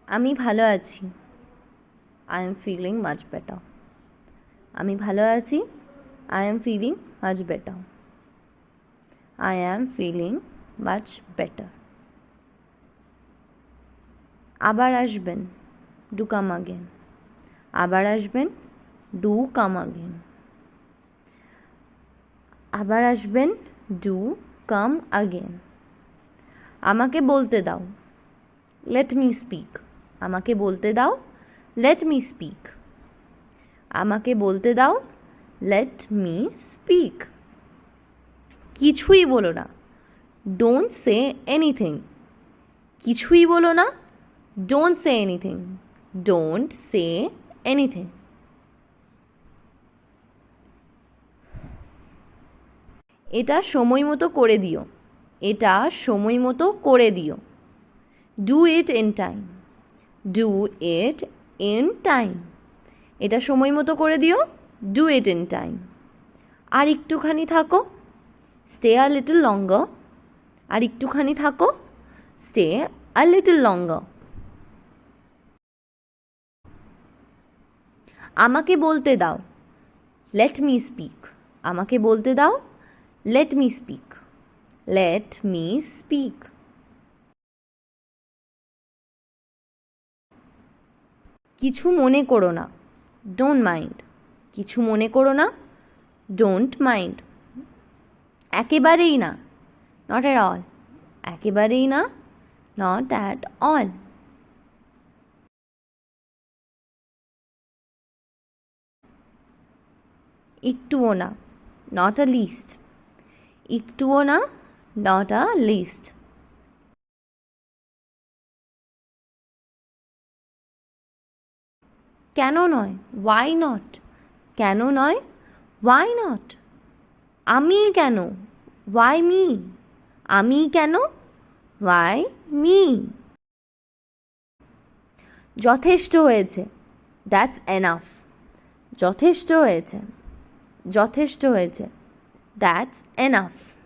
আমি ভালো আছি। I am feeling much better. আমি ভালো আছি। I am feeling much better. I am feeling much better. আবার আসবেন, ডু কাম আগেন। আবার আসবেন, ডু কাম আগেন। আবার আসবেন, ডু কাম আগেন। আমাকে বলতে দাও, লেট মি স্পিক। আমাকে বলতে দাও, লেট মি স্পিক। আমাকে বলতে দাও, লেট মি স্পিক। কিছুই বলো না, ডোন্ট সে এনিথিং। কিছুই বলো না, don't say anything. Don't say anything. এটা সময় মতো করে দিও। এটা সময় মতো করে দিও। Do it in time. Do it in time. এটা সময় মতো করে দিও। Do it in time. আর একটুখানি থাকো, স্টে আ লিটল লঙ্গার। আর একটুখানি থাকো, স্টে আ লিটল লঙ্গার। আমাকে বলতে দাও, লেট মি স্পিক। আমাকে বলতে দাও, let me speak. Let me speak. কিছু মনে করো না, ডোন্ট মাইন্ড। কিছু মনে করো না, ডোন্ট মাইন্ড। একেবারেই না, নট অ্যাট অল। একেবারেই না, নট অ্যাট অল। একটুও না, নট আ লিস্ট। একটুও না, নট আ লিস্ট। কেন নয়, ওয়াই নট। কেন নয়, ওয়াই নট। আমি কেন, ওয়াই মি। আমি কেন, ওয়াই মি। যথেষ্ট হয়েছে, দ্যাটস এনাফ। যথেষ্ট হয়েছে, যথেষ্ট হয়েছে, দ্যাটস এনাফ।